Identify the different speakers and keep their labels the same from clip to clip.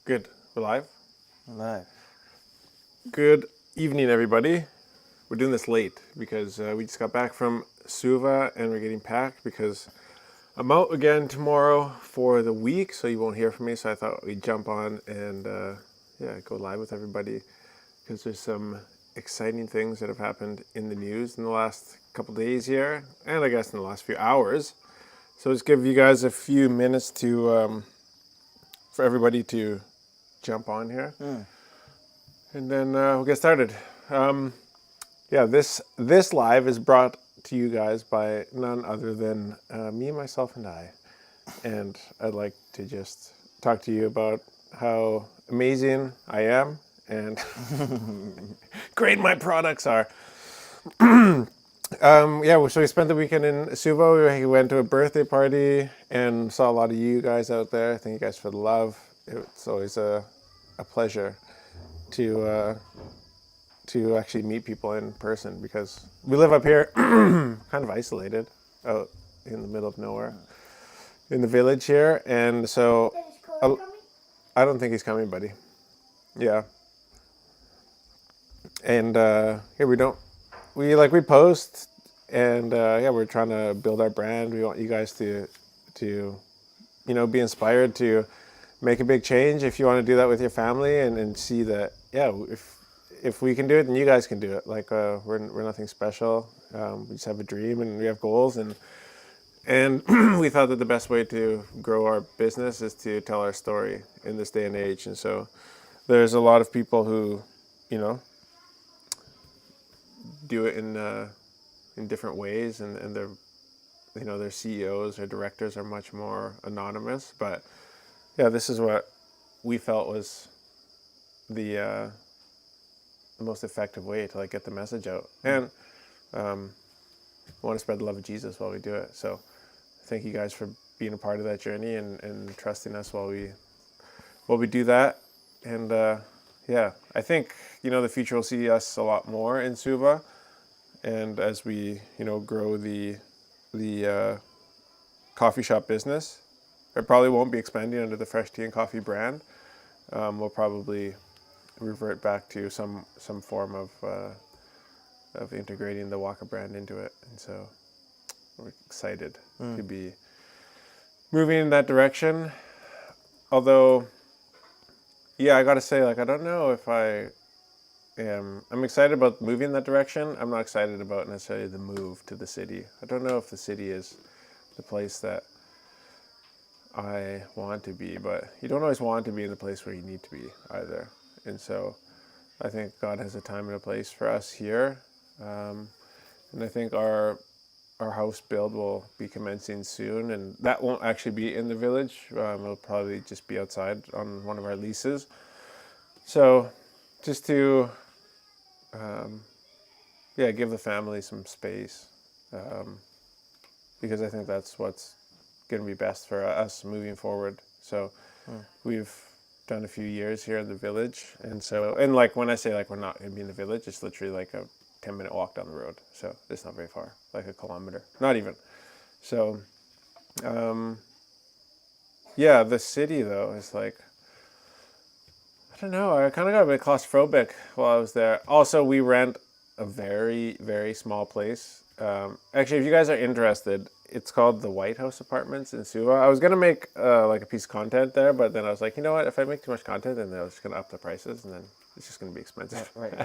Speaker 1: Good. We're live?
Speaker 2: Live.
Speaker 1: Good evening, everybody. We're doing this late because we just got back from Suva and we're getting packed because I'm out again tomorrow for the week, so you won't hear from me. So I thought we'd jump on and go live with everybody because there's some exciting things that have happened in the news in the last couple days here, and I guess in the last few hours. So just give you guys a few minutes to for everybody to jump on here. And then we'll get started. This live is brought to you guys by none other than me, myself, and I. And I'd like to just talk to you about how amazing I am and great my products are. So we spent the weekend in Suva. We went to a birthday party and saw a lot of you guys out there. Thank you guys for the love. It's always a pleasure to actually meet people in person because we live up here kind of isolated out in the middle of nowhere in the village here, and so I don't think he's coming, buddy. Yeah. And here we post, and we're trying to build our brand. We want you guys to be inspired to make a big change. If you want to do that with your family and see that, if we can do it, then you guys can do it. Like we're nothing special. We just have a dream and we have goals, and we thought that the best way to grow our business is to tell our story in this day and age. And so there's a lot of people who, do it in different ways, and their CEOs or directors are much more anonymous. But this is what we felt was the most effective way to get the message out, and want to spread the love of Jesus while we do it. So thank you guys for being a part of that journey and trusting us while we do that. And I think the future will see us a lot more in Suva, and as we grow the coffee shop business, it probably won't be expanding under the Fresh Tea and Coffee brand. We'll probably revert back to some form of integrating the Waka brand into it, and so we're excited to be moving in that direction. Although, I gotta say, I don't know if I'm excited about moving in that direction. I'm not excited about necessarily the move to the city. I don't know if the city is the place that I want to be, but you don't always want to be in the place where you need to be either. And so I think God has a time and a place for us here. And I think our house build will be commencing soon, and that won't actually be in the village. It'll probably just be outside on one of our leases. So just to give the family some space, because I think that's what's going to be best for us moving forward. So we've done a few years here in the village, and when I say we're not going to be in the village, it's literally a 10-minute walk down the road. So it's not very far, like a kilometer, not even. So the city though is I don't know, I kind of got a bit claustrophobic while I was there. Also, we rent a very, very small place. Actually, if you guys are interested, it's called the White House Apartments in Suva. I was going to make a piece of content there, but then I was like, you know what? If I make too much content, then I was just going to up the prices, and then it's just going to be expensive.
Speaker 2: Right.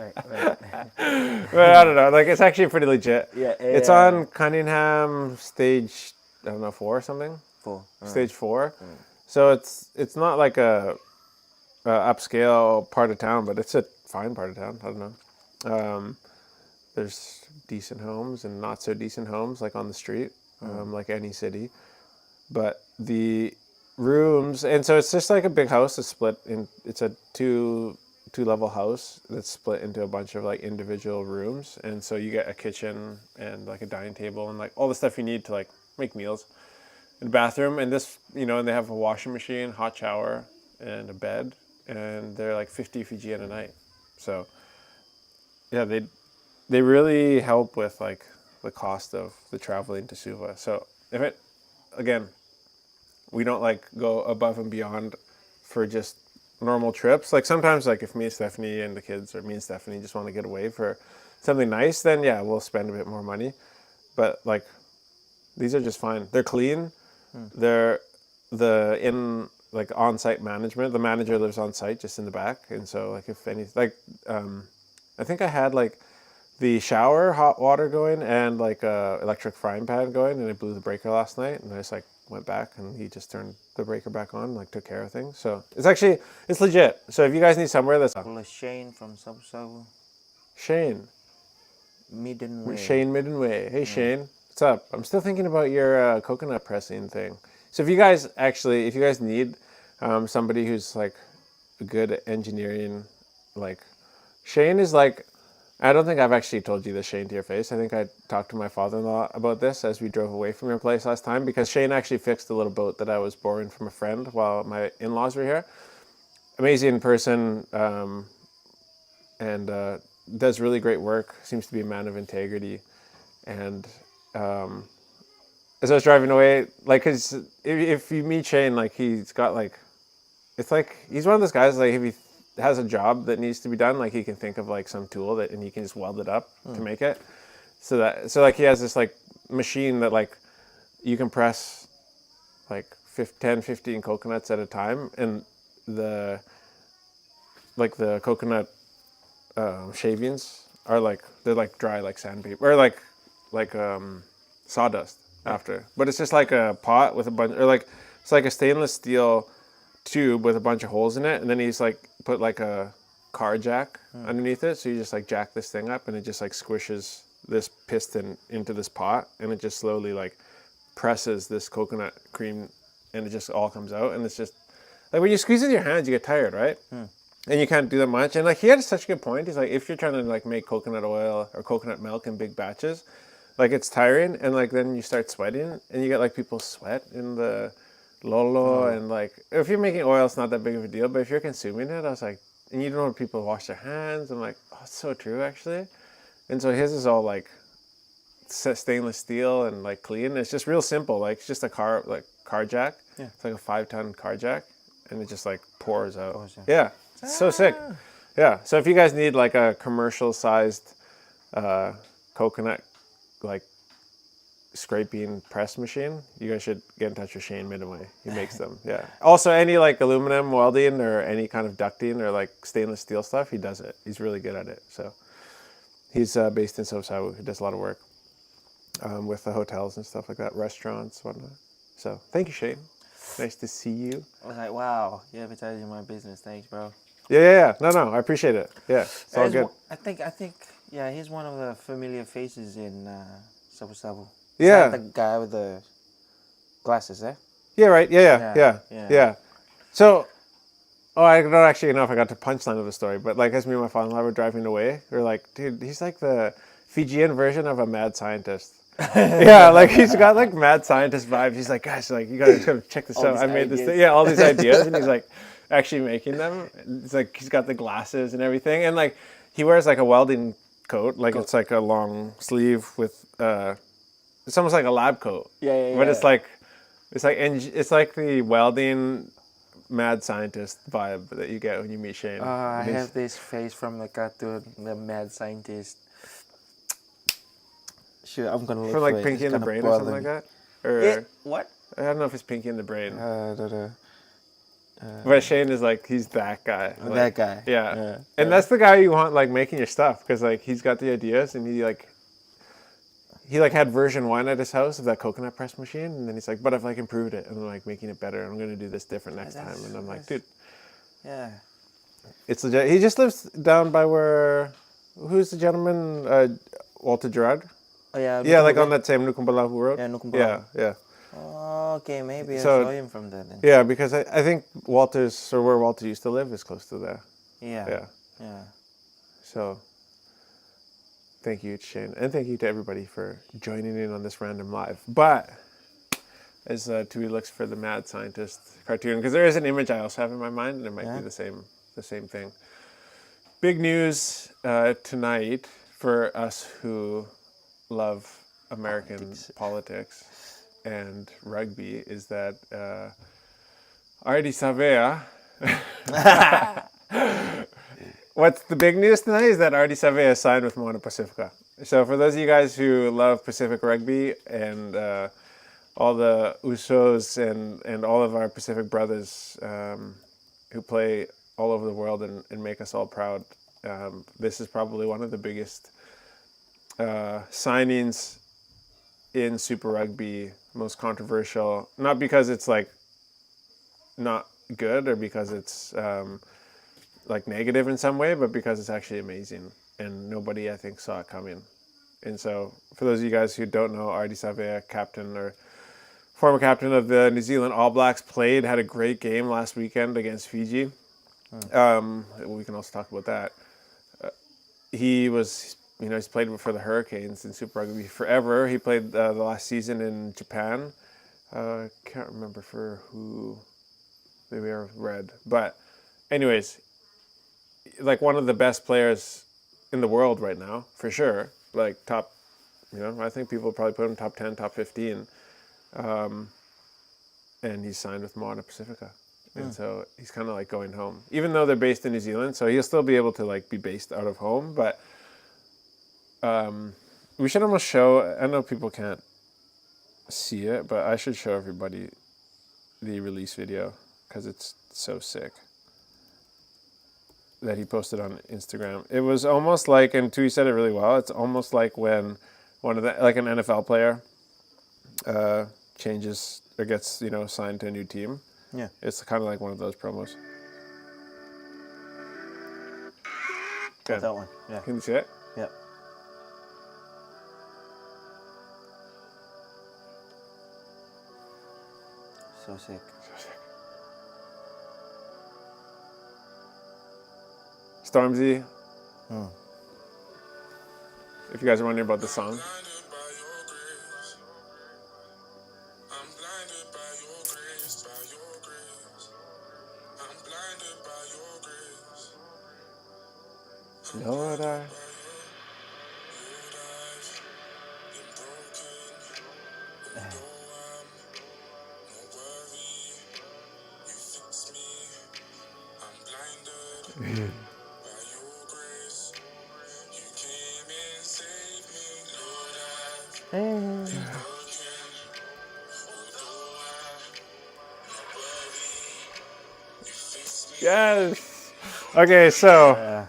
Speaker 1: But I don't know. It's actually pretty legit. It's on Cunningham stage, I don't know, 4 or something?
Speaker 2: 4.
Speaker 1: Stage 4. So it's not like a upscale part of town, but it's a fine part of town. I don't know. There's decent homes and not so decent homes on the street, like any city. But the rooms, and so it's just a big house that's split in. It's a two-level house that's split into a bunch of individual rooms, and so you get a kitchen and a dining table and all the stuff you need to make meals, and a bathroom, and this and they have a washing machine, hot shower, and a bed, and they're 50 Fijian a night. So they really help with the cost of the traveling to Suva. So we don't go above and beyond for just normal trips. Like sometimes, like if me and Stephanie and the kids, or me and Stephanie just want to get away for something nice, then yeah, we'll spend a bit more money. But like these are just fine. They're clean. They're like on-site management. The manager lives on site, just in the back, and so like if any I think I had like the shower hot water going and like a electric frying pan going, and I blew the breaker last night, and I just like went back and he just turned the breaker back on, like took care of things. So it's legit. So if you guys need somewhere that's
Speaker 2: Shane from Savea.
Speaker 1: Shane
Speaker 2: Middenway.
Speaker 1: Middenway. Hey Shane, what's up? I'm still thinking about your coconut pressing thing. So if you guys need somebody who's like a good at engineering, like Shane is like, I don't think I've actually told you this, Shane, to your face. I think I talked to my father-in-law about this as we drove away from your place last time, because Shane actually fixed a little boat that I was borrowing from a friend while my in-laws were here. Amazing person, and does really great work. Seems to be a man of integrity. And as I was driving away, like, cause if you meet Shane, like he's got like, it's like he's one of those guys, like if he has a job that needs to be done, like he can think of like some tool and he can just weld it up to make it. So like he has this like machine that like you can press like 10, 15 coconuts at a time, and the coconut shavings are like, they're like dry like sandpaper, or like sawdust after. But it's just like a pot with a bunch, or like it's like a stainless steel tube with a bunch of holes in it, and then he's like put like a car jack underneath it, so you just like jack this thing up and it just like squishes this piston into this pot, and it just slowly like presses this coconut cream, and it just all comes out. And it's just like when you squeeze it with your hands, you get tired, right? And you can't do that much. And like he had such a good point. He's like, if you're trying to like make coconut oil or coconut milk in big batches, like it's tiring, and like then you start sweating, and you get like people sweat in the lolo, and like if you're making oil, it's not that big of a deal. But if you're consuming it, I was like, and you don't know people wash their hands. I'm like, oh, it's so true actually. And so his is all like stainless steel and like clean. It's just real simple. Like it's just a car jack. Yeah. It's like a 5-ton car jack, and it just like pours out. Yeah. It's so sick. Yeah. So if you guys need like a commercial sized coconut like scraping press machine, you guys should get in touch with Shane Middenway. He makes them. Yeah. Also any like aluminum welding or any kind of ducting or like stainless steel stuff, he does it. He's really good at it. So he's based in Savea. He does a lot of work with the hotels and stuff like that, restaurants, whatnot. So thank you, Shane. Nice to see you.
Speaker 2: I was like, wow, you're advertising my business. Thanks, bro.
Speaker 1: Yeah. No, I appreciate it. Yeah, it's all good.
Speaker 2: I think, yeah, he's one of the familiar faces in Savea.
Speaker 1: Yeah.
Speaker 2: The guy with the glasses, eh?
Speaker 1: Yeah, right. Yeah. So, I don't actually know if I got to punchline of the story, but like as me and my father-in-law were driving away, we were like, dude, he's like the Fijian version of a mad scientist. Yeah, like he's got like mad scientist vibes. He's like, guys, like you gotta check this out. I made this thing. Yeah, all these ideas, and he's like actually making them. It's like he's got the glasses and everything, and like he wears like a welding coat, like it's like a long sleeve with it's almost like a lab coat.
Speaker 2: Yeah.
Speaker 1: But it's like the welding mad scientist vibe that you get when you meet Shane.
Speaker 2: I have this face from the cartoon, the mad scientist. Sure, I'm gonna look
Speaker 1: from like Pinky and the Brain or something like that. Or
Speaker 2: what?
Speaker 1: I don't know if it's Pinky and the Brain.
Speaker 2: Don't
Speaker 1: But Shane is like, he's that guy. Like,
Speaker 2: that guy.
Speaker 1: Yeah. And that's the guy you want like making your stuff, because like he's got the ideas, and he had version 1 at his house of that coconut press machine, and then he's like, but I've like improved it, and I'm like making it better, and I'm gonna do this different next time. And I'm like, dude.
Speaker 2: Yeah.
Speaker 1: It's legit. He just lives down by who's the gentleman? Walter Gerard?
Speaker 2: Oh yeah.
Speaker 1: Yeah, like on that same Nukumbalahu road.
Speaker 2: Yeah, Nukumbalahu.
Speaker 1: Yeah.
Speaker 2: Oh, okay, maybe I saw him from there then.
Speaker 1: Yeah, because I think where Walter used to live is close to there.
Speaker 2: Yeah.
Speaker 1: So, thank you, Shane. And thank you to everybody for joining in on this random live. But, as Tui looks for the mad scientist cartoon, because there is an image I also have in my mind, and it might be the same thing. Big news tonight for us who love American politics and rugby is that Ardie Savea What's the big news tonight is that Ardie Savea signed with Moana Pacifica. So for those of you guys who love Pacific rugby and all the Usos and all of our Pacific brothers who play all over the world and make us all proud, this is probably one of the biggest signings in Super Rugby, most controversial, not because it's like not good or because it's like negative in some way, but because it's actually amazing and nobody I think saw it coming. And so for those of you guys who don't know, Ardie Savea, captain or former captain of the New Zealand All Blacks, had a great game last weekend against Fiji. We can also talk about that. He was, he's played for the Hurricanes in Super Rugby forever. He played the last season in Japan. Can't remember for who they were red. But anyways, like one of the best players in the world right now, for sure. Like top, I think people probably put him top 10, top 15. And he's signed with Moana Pacifica. And so he's kind of like going home, even though they're based in New Zealand. So he'll still be able to like be based out of home. But we should almost show. I know people can't see it, but I should show everybody the release video because it's so sick that he posted on Instagram. It was almost like, and Tui said it really well. It's almost like when an NFL player changes or gets signed to a new team.
Speaker 2: Yeah.
Speaker 1: It's kind of like one of those promos. Good.
Speaker 2: That one. Yeah.
Speaker 1: Can you see it?
Speaker 2: Yep. So sick.
Speaker 1: Stormzy. If you guys are wondering about the song. Lord, Yes. Okay, so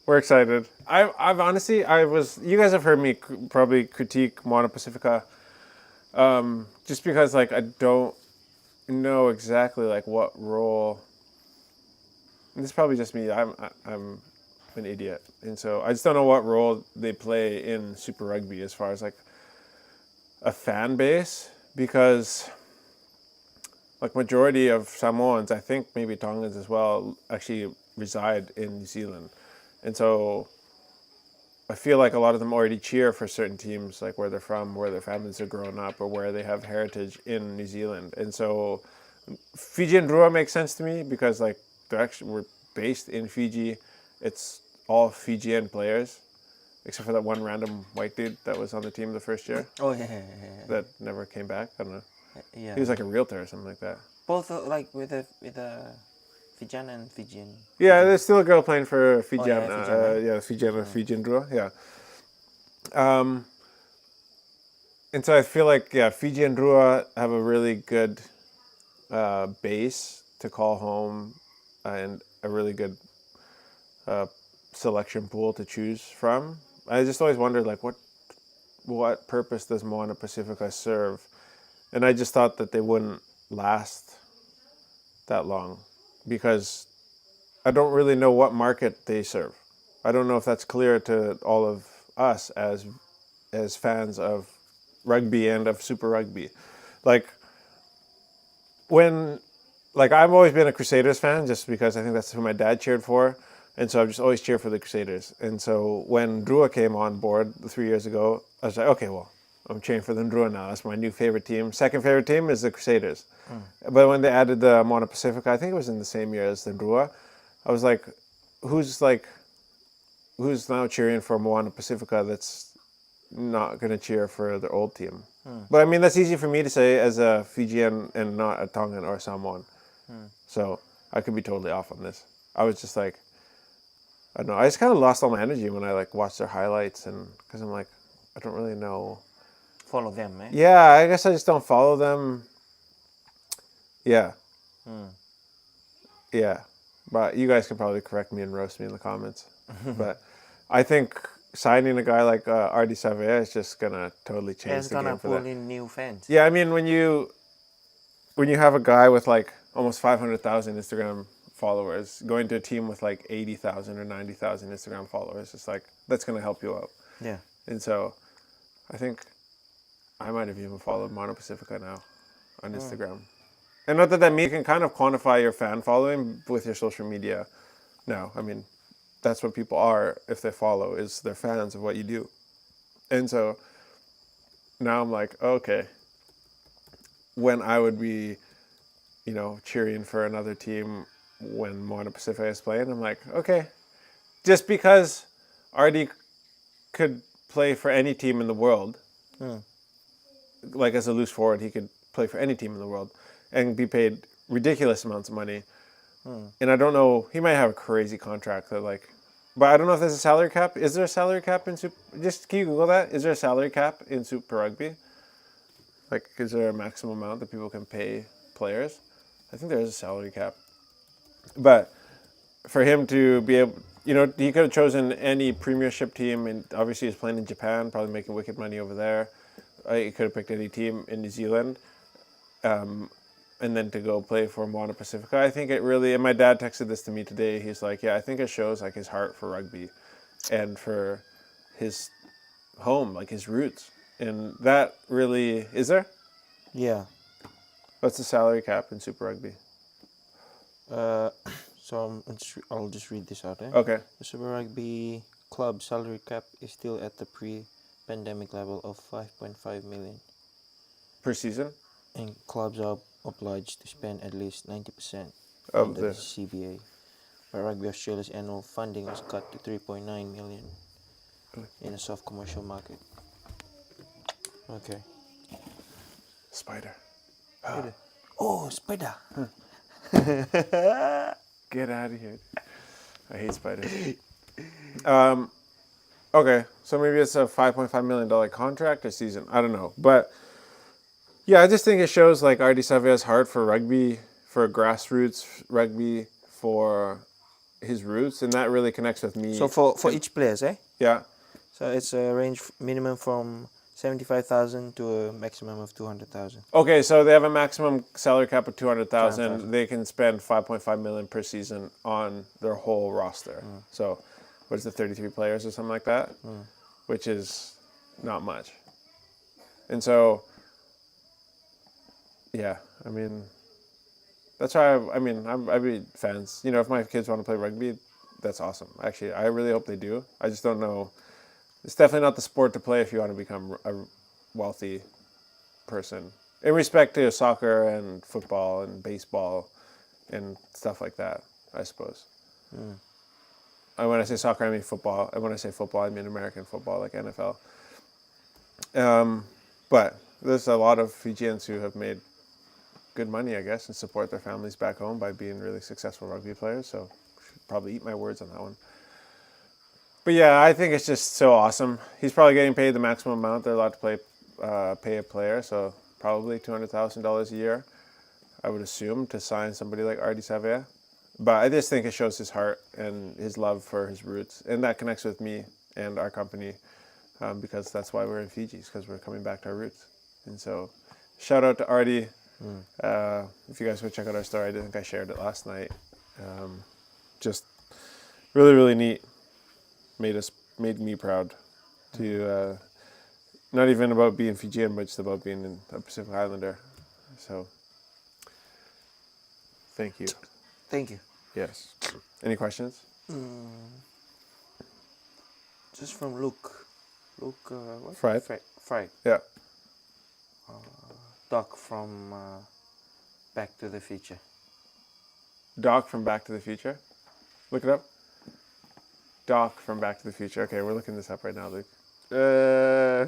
Speaker 1: we're excited. I've honestly, you guys have heard me probably critique Moana Pacifica, just because like I don't know exactly like what role. And this is probably just me. I'm an idiot, and so I just don't know what role they play in Super Rugby as far as like a fan base, because like majority of Samoans, I think maybe Tongans as well, actually reside in New Zealand. And so I feel like a lot of them already cheer for certain teams, like where they're from, where their families are grown up, or where they have heritage in New Zealand. And so Fiji and Rua makes sense to me because like we're based in Fiji. It's all Fijian players, except for that one random white dude that was on the team the first year.
Speaker 2: Oh yeah.
Speaker 1: That never came back. I don't know.
Speaker 2: Yeah.
Speaker 1: He was like a realtor or something like that.
Speaker 2: Both like with a Fijian and Fijian.
Speaker 1: Yeah, there's still a girl playing for Fijian. Fijian Drua. Yeah. And so I feel like Fiji and Drua have a really good base to call home, and a really good selection pool to choose from. I just always wondered like what purpose does Moana Pacifica serve, and I just thought that they wouldn't last that long because I don't really know what market they serve. I don't know if that's clear to all of us as fans of rugby and of Super Rugby. Like I've always been a Crusaders fan just because I think that's who my dad cheered for, and so I've just always cheered for the Crusaders. And so when Drua came on board 3 years ago, I was like, okay, well, I'm cheering for the Drua now. That's my new favorite team. Second favorite team is the Crusaders. But when they added the Moana Pacifica, I think it was in the same year as the Drua, I was like, who's now cheering for Moana Pacifica that's not going to cheer for their old team? But I mean, that's easy for me to say as a Fijian and not a Tongan or Samoan. So I could be totally off on this. I was just like, I don't know. I just kind of lost all my energy when I like watched their highlights, and because I'm like, I don't really know.
Speaker 2: Follow them, eh?
Speaker 1: Yeah, I guess I just don't follow them. Yeah. Yeah. But you guys can probably correct me and roast me in the comments. But I think signing a guy like Ardie Savea is just going to totally change
Speaker 2: It's
Speaker 1: the
Speaker 2: gonna
Speaker 1: game for
Speaker 2: pull
Speaker 1: that.
Speaker 2: in new fans.
Speaker 1: Yeah, I mean, when you have a guy with like almost 500,000 Instagram followers going to a team with like 80,000 or 90,000 Instagram followers, it's like, that's going to help you out.
Speaker 2: Yeah.
Speaker 1: And so I think I might have even followed Mono Pacifica now on Instagram. And not that that means you can kind of quantify your fan following with your social media now. I mean, that's what people are if they follow, is they're fans of what you do. And so now I'm like, okay, when I would be, cheering for another team when Moana Pacifica is playing, I'm like, okay, just because Ardie could play for any team in the world, like as a loose forward, he could play for any team in the world and be paid ridiculous amounts of money. And I don't know, he might have a crazy contract that like, but I don't know if there's a salary cap. Is there a salary cap in Super? Just can you Google that? Is there a salary cap in Super Rugby? Like, is there a maximum amount that people can pay players? I think there is a salary cap. But for him to be able, he could have chosen any premiership team, and obviously he's playing in Japan, probably making wicked money over there. He could have picked any team in New Zealand. And then to go play for Moana Pacifica, I think it really, and my dad texted this to me today, he's like, yeah, I think it shows like his heart for rugby and for his home, like his roots. And that really, is there?
Speaker 2: Yeah.
Speaker 1: What's the salary cap in Super Rugby?
Speaker 2: I'll just read this out.
Speaker 1: Okay.
Speaker 2: The Super Rugby club salary cap is still at the pre-pandemic level of 5.5 million.
Speaker 1: Per season?
Speaker 2: And clubs are obliged to spend at least 90%
Speaker 1: Of
Speaker 2: on the CBA. But Rugby Australia's annual funding was cut to 3.9 million in a soft commercial market. Okay.
Speaker 1: Spider.
Speaker 2: Oh, spider!
Speaker 1: Get out of here. I hate spiders. Okay, so maybe it's a $5.5 million contract a season. I don't know. But yeah, I just think it shows like Ardie Savea's heart for rugby, for grassroots rugby, for his roots, and that really connects with me.
Speaker 2: So for each player, eh?
Speaker 1: Yeah.
Speaker 2: So it's a range minimum from 75,000 to a maximum of 200,000.
Speaker 1: Okay, so they have a maximum salary cap of 200,000.
Speaker 2: 200,000.
Speaker 1: They can spend 5.5 million per season on their whole roster. So, what is it, 33 players or something like that, which is not much. And so, yeah, I mean, that's why I'd be fans. If my kids want to play rugby, that's awesome. Actually, I really hope they do. I just don't know. It's definitely not the sport to play if you want to become a wealthy person. In respect to soccer and football and baseball and stuff like that, I suppose. And when I say soccer, I mean football. And when I say football, I mean American football, like NFL. But there's a lot of Fijians who have made good money, I guess, and support their families back home by being really successful rugby players. So I should probably eat my words on that one. But yeah, I think it's just so awesome. He's probably getting paid the maximum amount they're allowed to pay a player, so probably $200,000 a year, I would assume, to sign somebody like Ardie Savea. But I just think it shows his heart and his love for his roots, and that connects with me and our company, because that's why we're in Fiji, because we're coming back to our roots. And so, shout out to Ardie. If you guys would check out our story, I think I shared it last night. Just really, really neat. Made me proud to not even about being Fijian, but just about being a Pacific Islander. So, thank you.
Speaker 2: Thank you.
Speaker 1: Yes. Any questions?
Speaker 2: Just from Luke. What?
Speaker 1: Fried.
Speaker 2: Fried.
Speaker 1: Yeah.
Speaker 2: Doc from Back to the Future.
Speaker 1: Doc from Back to the Future. Look it up. Doc from Back to the Future. Okay, we're looking this up right now, Luke.
Speaker 2: Yeah.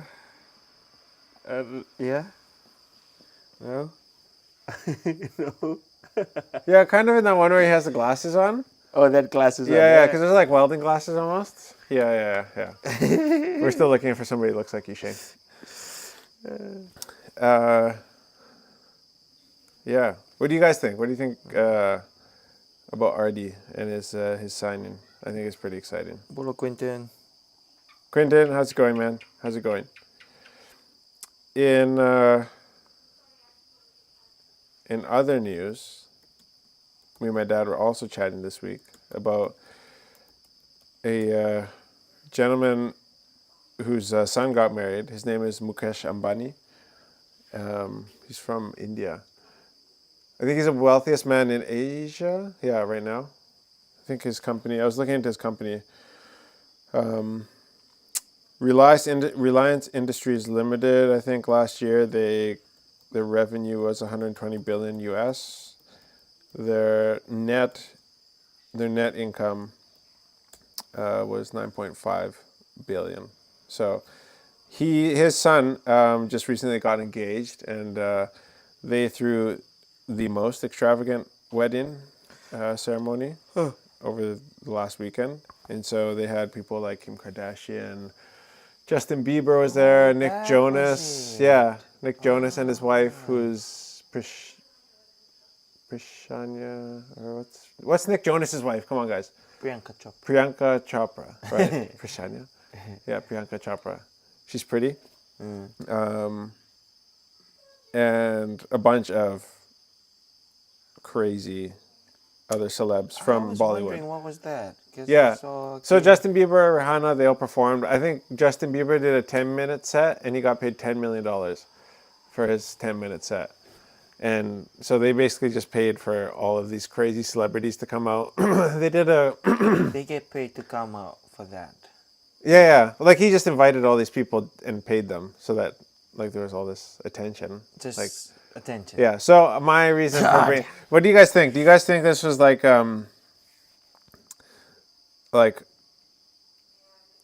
Speaker 2: No. No.
Speaker 1: Yeah, kind of in that one where he has the glasses on.
Speaker 2: Oh, that glasses on.
Speaker 1: Yeah, because there's like welding glasses almost. Yeah. We're still looking for somebody who looks like you, Shane. Yeah. What do you guys think? What do you think about Ardie and his signing? I think it's pretty exciting.
Speaker 2: Bolo Quinton.
Speaker 1: Quinton, how's it going, man? How's it going? In other news, me and my dad were also chatting this week about a gentleman whose son got married. His name is Mukesh Ambani. He's from India. I think he's the wealthiest man in Asia. Yeah, right now. I think his company, I was looking into his company. Reliance Industries Limited, I think last year their revenue was 120 billion US. Their net income was 9.5 billion. So his son just recently got engaged, and they threw the most extravagant wedding ceremony over the last weekend. And so they had people like Kim Kardashian, Justin Bieber was there, Nick Jonas. Yeah, Nick Jonas and his wife, who's Prishanya, or what's Nick Jonas's wife? Come on, guys. Priyanka Chopra, right? Prishanya. Yeah, Priyanka Chopra. She's pretty. And a bunch of crazy other celebs from
Speaker 2: I was
Speaker 1: Bollywood.
Speaker 2: wondering what was that?
Speaker 1: Yeah. So Justin Bieber, Rihanna, they all performed. I think Justin Bieber did a 10-minute set, and he got paid $10 million for his 10-minute set. And so they basically just paid for all of these crazy celebrities to come out. They did a...
Speaker 2: They get paid to come out for that.
Speaker 1: Yeah. Like, he just invited all these people and paid them so that, like, there was all this attention.
Speaker 2: Just
Speaker 1: like,
Speaker 2: attention.
Speaker 1: Yeah. So my reason for bringing... What do you guys think? Do you guys think this was like...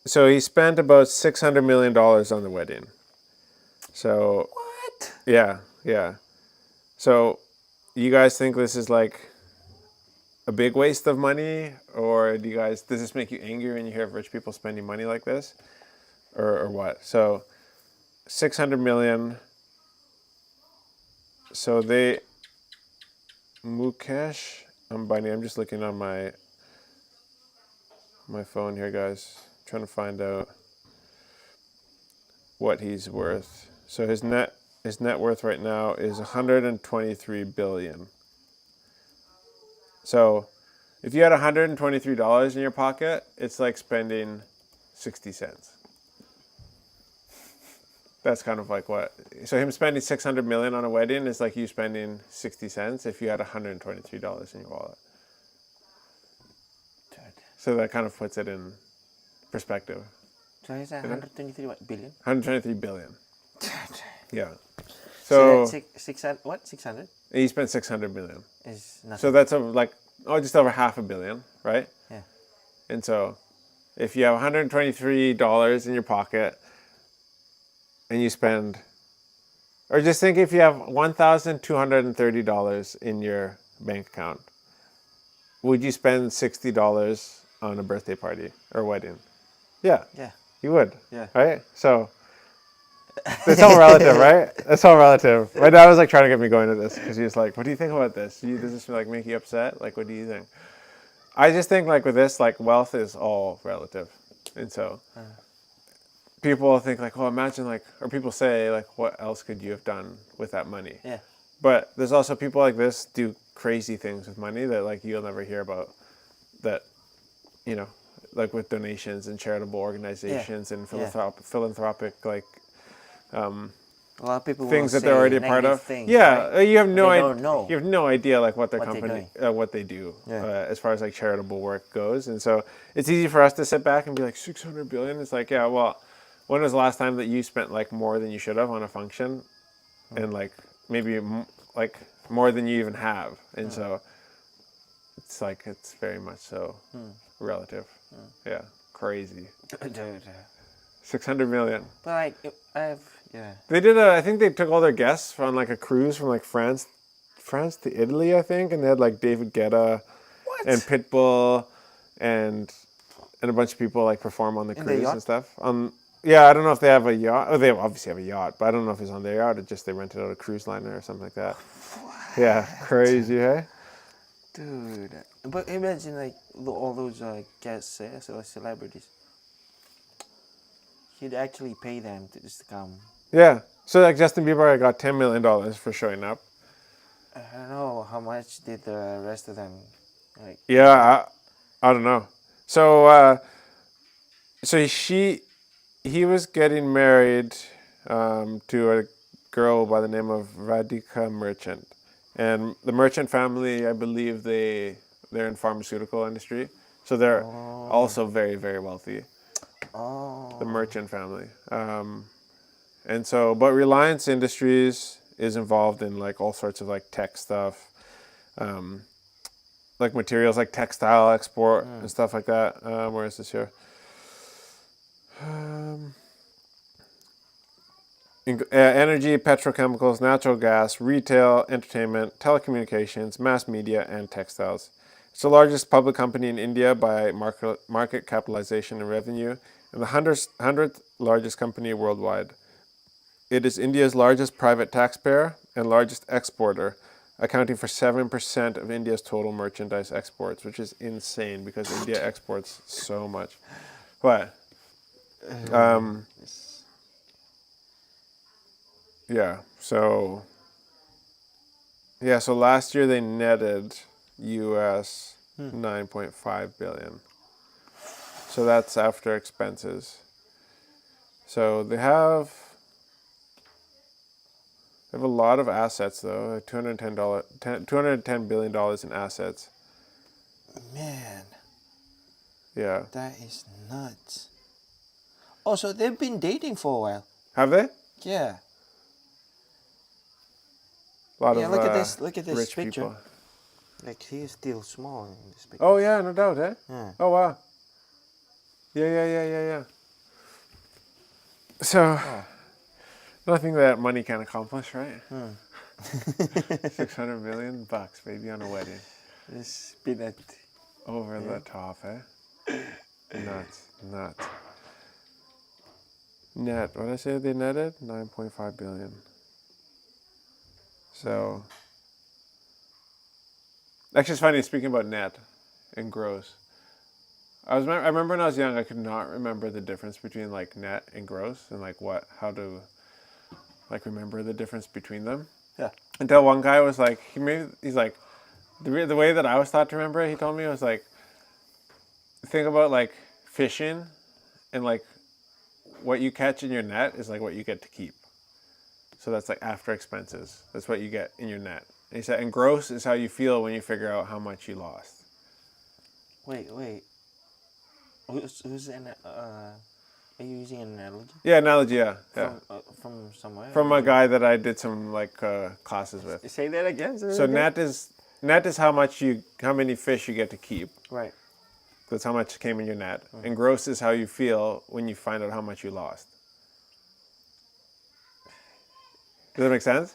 Speaker 1: So he spent about $600 million on the wedding. So...
Speaker 2: What?
Speaker 1: Yeah. So, you guys think this is like a big waste of money, or does this make you angry when you hear of rich people spending money like this, or what? So, 600 million. So Mukesh Ambani. I'm just looking on my phone here, guys, trying to find out what he's worth. So his net worth right now is 123 billion. So if you had $123 in your pocket, it's like spending 60 cents. That's kind of like what. So him spending 600 million on a wedding is like you spending 60 cents if you had $123 in your wallet. So that kind of puts it in perspective.
Speaker 2: So he's at 123 billion?
Speaker 1: 123 billion. Yeah.
Speaker 2: So that's 600, what? 600?
Speaker 1: He spent 600 million.
Speaker 2: Is nothing.
Speaker 1: So that's just over $500 million, right?
Speaker 2: Yeah.
Speaker 1: And so if you have $123 in your pocket and you spend, or just think if you have $1,230 in your bank account, would you spend $60 on a birthday party or wedding? Yeah.
Speaker 2: Yeah.
Speaker 1: You would.
Speaker 2: Yeah.
Speaker 1: Right? So it's all relative, right? It's all relative. My dad was like trying to get me going to this because he was like, "What do you think about this? Does this like make you upset? Like, what do you think?" I just think like with this, like wealth is all relative, and so people think like, "Oh, imagine like," or people say like, "What else could you have done with that money?"
Speaker 2: Yeah.
Speaker 1: But there's also people like this do crazy things with money that like you'll never hear about. That, like with donations and charitable organizations and philanthropic like.
Speaker 2: A lot of people
Speaker 1: things that they're already a part of.
Speaker 2: Things,
Speaker 1: yeah,
Speaker 2: right?
Speaker 1: You have no idea.
Speaker 2: Don't know.
Speaker 1: You have no idea like what their
Speaker 2: What
Speaker 1: company, what they do,
Speaker 2: Yeah.
Speaker 1: as far as like charitable work goes. And so it's easy for us to sit back and be like 600 billion. It's like, yeah, well, when was the last time that you spent like more than you should have on a function, and like maybe like more than you even have. And so it's like it's very much so relative. Yeah, crazy. 600 million.
Speaker 2: But like, yeah.
Speaker 1: They did I think they took all their guests on like a cruise from like France France to Italy, I think, and they had like David Guetta
Speaker 2: What?
Speaker 1: and Pitbull and a bunch of people like perform on the
Speaker 2: In the
Speaker 1: cruise
Speaker 2: yacht?
Speaker 1: and stuff. Yeah, I don't know if they have a yacht. Oh, they obviously have a yacht, but I don't know if it's on their yacht or just they rented out a cruise liner or something like that. Yeah, crazy, hey?
Speaker 2: Dude. But imagine like all those guests, so celebrities. He'd actually pay them to just come.
Speaker 1: Yeah. So like Justin Bieber got $10 million for showing up.
Speaker 2: I don't know how much did the rest of them like.
Speaker 1: Yeah, I don't know. So he was getting married to a girl by the name of Radhika Merchant, and the Merchant family, I believe they're in pharmaceutical industry, so they're also very very wealthy. The
Speaker 2: Oh.
Speaker 1: Merchant family, and so but Reliance Industries is involved in like all sorts of like tech stuff, like materials like textile export and stuff like that. Where is this here? Energy, petrochemicals, natural gas, retail, entertainment, telecommunications, mass media, and textiles. It's the largest public company in India by market capitalization and revenue, and the 100th largest company worldwide. It is India's largest private taxpayer and largest exporter, accounting for 7% of India's total merchandise exports, which is insane because India exports so much. What? Yeah, so last year they netted US 9.5 billion. So that's after expenses. So they have a lot of assets though, $210 billion in assets.
Speaker 2: Man,
Speaker 1: Yeah.
Speaker 2: that is nuts. Oh, so they've been dating for a while.
Speaker 1: Have they?
Speaker 2: Yeah.
Speaker 1: A lot
Speaker 2: Yeah,
Speaker 1: of
Speaker 2: look at this. Look at this
Speaker 1: rich
Speaker 2: picture.
Speaker 1: people.
Speaker 2: Like he's still small in this picture.
Speaker 1: Oh yeah, no doubt, eh?
Speaker 2: Yeah.
Speaker 1: Oh wow. Yeah. So nothing that money can't accomplish, right? 600 million bucks, baby, on a wedding.
Speaker 2: This peanut.
Speaker 1: Over the top, eh? Nuts. Net. What did I say they netted? 9.5 billion. So, actually, it's funny speaking about net and gross. I remember when I was young, I could not remember the difference between like net and gross and like how to like remember the difference between them.
Speaker 2: Yeah.
Speaker 1: Until one guy was like, he's like, the way that I was taught to remember it, he told me, was like, think about like fishing and like what you catch in your net is like what you get to keep. So that's like after expenses. That's what you get in your net. And he said, and gross is how you feel when you figure out how much you lost.
Speaker 2: Wait. Who's are you using an analogy?
Speaker 1: Yeah, analogy, yeah.
Speaker 2: From somewhere?
Speaker 1: From a guy that I did some like classes with.
Speaker 2: Say that again.
Speaker 1: So net is how many fish you get to keep.
Speaker 2: Right.
Speaker 1: That's how much came in your net. And gross is how you feel when you find out how much you lost. Does that make sense?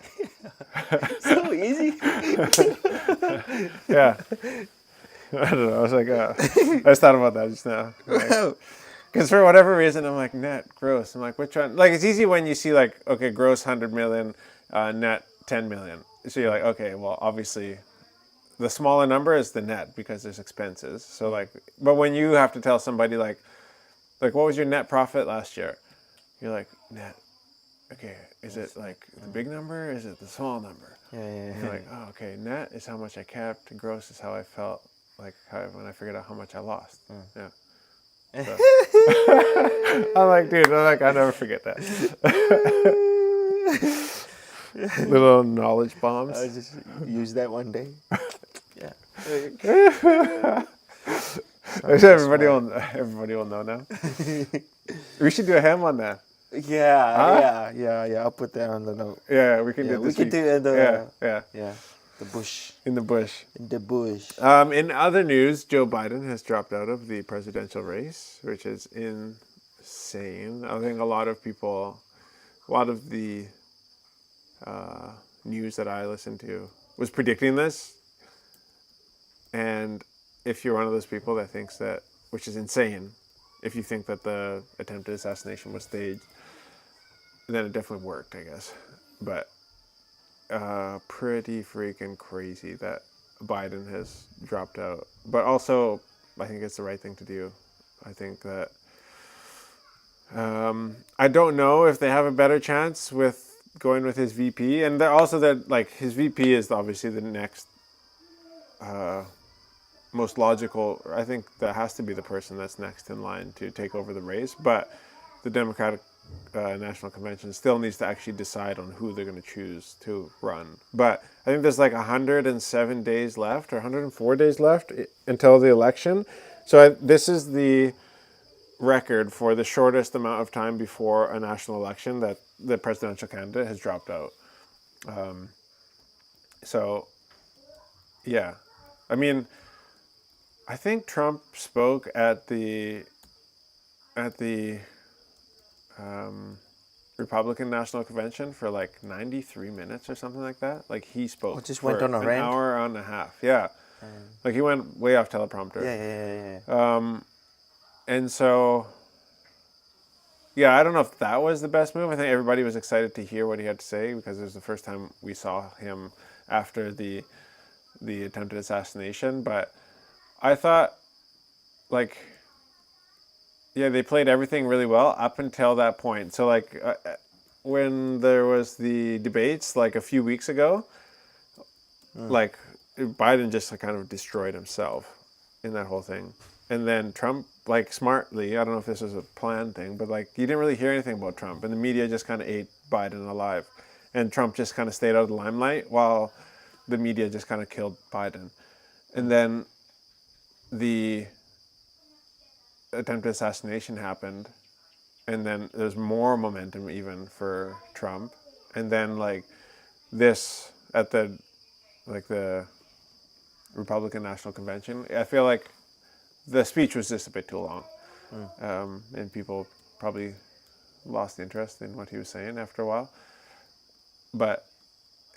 Speaker 2: So easy.
Speaker 1: Yeah. I don't know. I was like, I just thought about that just now. Because for whatever reason, I'm like, net, gross. I'm like, which one? Like, it's easy when you see like, okay, gross 100 million, net 10 million. So you're like, okay, well, obviously the smaller number is the net because there's expenses. So like, but when you have to tell somebody like what was your net profit last year? You're like, net. Okay, is it like the big number? Is it the small number?
Speaker 2: Yeah.
Speaker 1: And you're like, oh, okay, net is how much I kept. Gross is how I felt like when I figured out how much I lost. Yeah. So. I'm like, dude, I'll never forget that. Little knowledge bombs.
Speaker 2: I'll just use that one day. Yeah.
Speaker 1: Everybody will know now. We should do a ham on that.
Speaker 2: Yeah. I'll put that on the note.
Speaker 1: Yeah, we can do this.
Speaker 2: We can do it in the
Speaker 1: yeah.
Speaker 2: The bush.
Speaker 1: In the bush.
Speaker 2: In the bush.
Speaker 1: In other news, Joe Biden has dropped out of the presidential race, which is insane. I think a lot of the news that I listen to was predicting this, and if you're one of those people that thinks that, which is insane, if you think that the attempted assassination was staged, then it definitely worked, I guess. But pretty freaking crazy that Biden has dropped out. But also, I think it's the right thing to do. I think that I don't know if they have a better chance with going with his VP, and also that like his VP is obviously the next most logical. I think that has to be the person that's next in line to take over the race. But the Democratic National Convention still needs to actually decide on who they're going to choose to run. But I think there's like 107 days left or 104 days left until the election. So this is the record for the shortest amount of time before a national election that the presidential candidate has dropped out. So, yeah. I mean, I think Trump spoke at the Republican National Convention for like 93 minutes or something like that. Like he spoke
Speaker 2: Just
Speaker 1: for
Speaker 2: went on a
Speaker 1: an
Speaker 2: rant?
Speaker 1: hour and a half. Yeah. Like he went way off teleprompter.
Speaker 2: Yeah.
Speaker 1: And so, yeah, I don't know if that was the best move. I think everybody was excited to hear what he had to say because it was the first time we saw him after the attempted assassination. But I thought, like, yeah, they played everything really well up until that point. So, like, when there was the debates, like, a few weeks ago, like, Biden just like, kind of destroyed himself in that whole thing. And then Trump, like, smartly, I don't know if this was a planned thing, but, like, you didn't really hear anything about Trump. And the media just kind of ate Biden alive. And Trump just kind of stayed out of the limelight while the media just kind of killed Biden. And then the attempted assassination happened, and then there's more momentum even for Trump, and then like this at the Republican National Convention, I feel like the speech was just a bit too long, and people probably lost interest in what he was saying after a while. But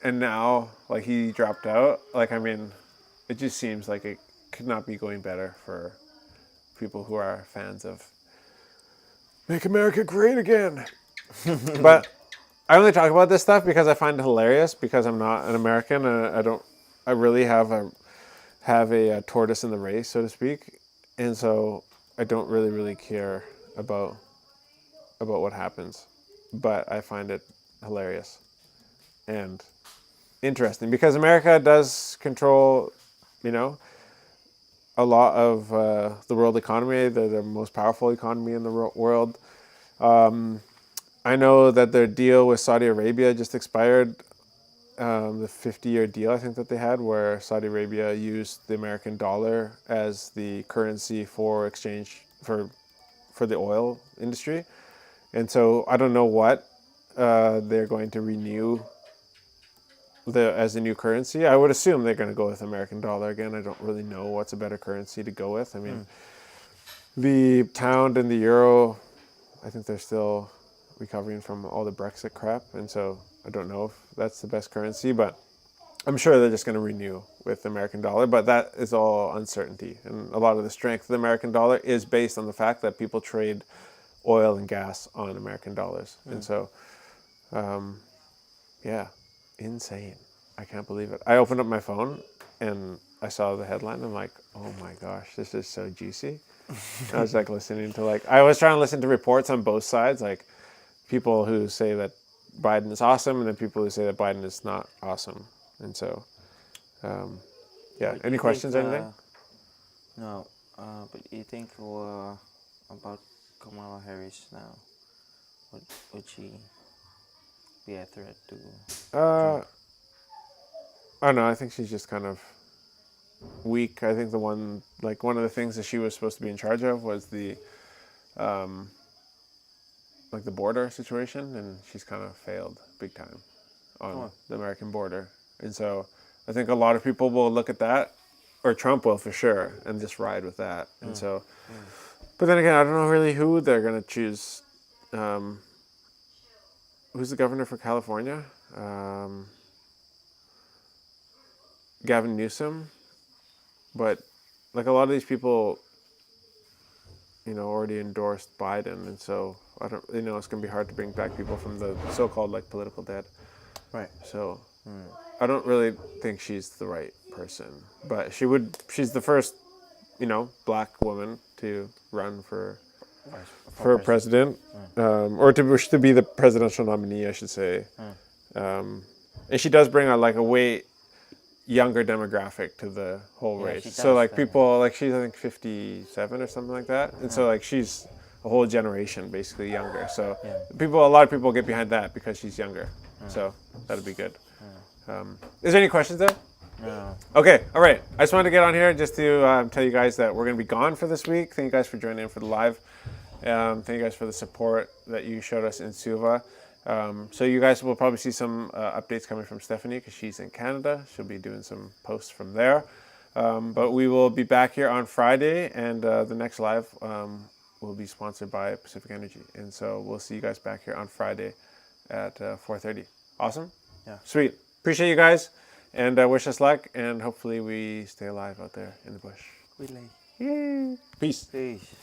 Speaker 1: and now like he dropped out, like I mean, it just seems like it could not be going better for people who are fans of Make America Great Again. But I only talk about this stuff because I find it hilarious because I'm not an American and I really have a tortoise in the race, so to speak. And so I don't really care about what happens. But I find it hilarious and interesting because America does control, you know, a lot of the world economy. They're the most powerful economy in the world. I know that their deal with Saudi Arabia just expired, the 50-year deal I think that they had, where Saudi Arabia used the American dollar as the currency for exchange for the oil industry. And so I don't know what they're going to renew as a new currency. I would assume they're going to go with American dollar again. I don't really know what's a better currency to go with. I mean, the pound and the euro, I think they're still recovering from all the Brexit crap, and so I don't know if that's the best currency, but I'm sure they're just going to renew with the American dollar, but that is all uncertainty. And a lot of the strength of the American dollar is based on the fact that people trade oil and gas on American dollars. And so, yeah, insane. I can't believe it. I opened up my phone and I saw the headline. I'm like, oh my gosh, this is so juicy. I was like listening to I was trying to listen to reports on both sides, like people who say that Biden is awesome and then people who say that Biden is not awesome. And so, yeah.
Speaker 2: But
Speaker 1: Any
Speaker 2: you
Speaker 1: questions or
Speaker 2: think,
Speaker 1: anything?
Speaker 2: No, but you think about Kamala Harris now? Would she be a threat to Trump?
Speaker 1: I don't know. I think she's just kind of weak. I think one of the things that she was supposed to be in charge of was the the border situation, and she's kind of failed big time on the American border. And so I think a lot of people will look at that, or Trump will for sure, and just ride with that. And so, but then again, I don't know really who they're going to choose. Who's the governor for California? Gavin Newsom, but like a lot of these people, already endorsed Biden, and so I don't, it's gonna be hard to bring back people from the so-called like political dead.
Speaker 2: Right.
Speaker 1: So I don't really think she's the right person, but she's the first, black woman to run for president, or to be the presidential nominee, I should say. And she does bring a way younger demographic to the whole race.
Speaker 2: she
Speaker 1: So
Speaker 2: does,
Speaker 1: people she's I think 57 or something like that, and so she's a whole generation basically younger. So a lot of people get behind that because she's younger. So that'll be good. Is there any questions there?
Speaker 2: No.
Speaker 1: Okay, all right. I just wanted to get on here just to tell you guys that we're going to be gone for this week. Thank you guys for joining in for the live. Thank you guys for the support that you showed us in Suva. So you guys will probably see some updates coming from Stephanie because she's in Canada. She'll be doing some posts from there. But we will be back here on Friday, and the next live will be sponsored by Pacific Energy. And so we'll see you guys back here on Friday at 4:30. Awesome?
Speaker 2: Yeah.
Speaker 1: Sweet. Appreciate you guys, and wish us luck, and hopefully we stay alive out there in the bush.
Speaker 2: Really.
Speaker 1: Yay. Peace.
Speaker 2: Peace.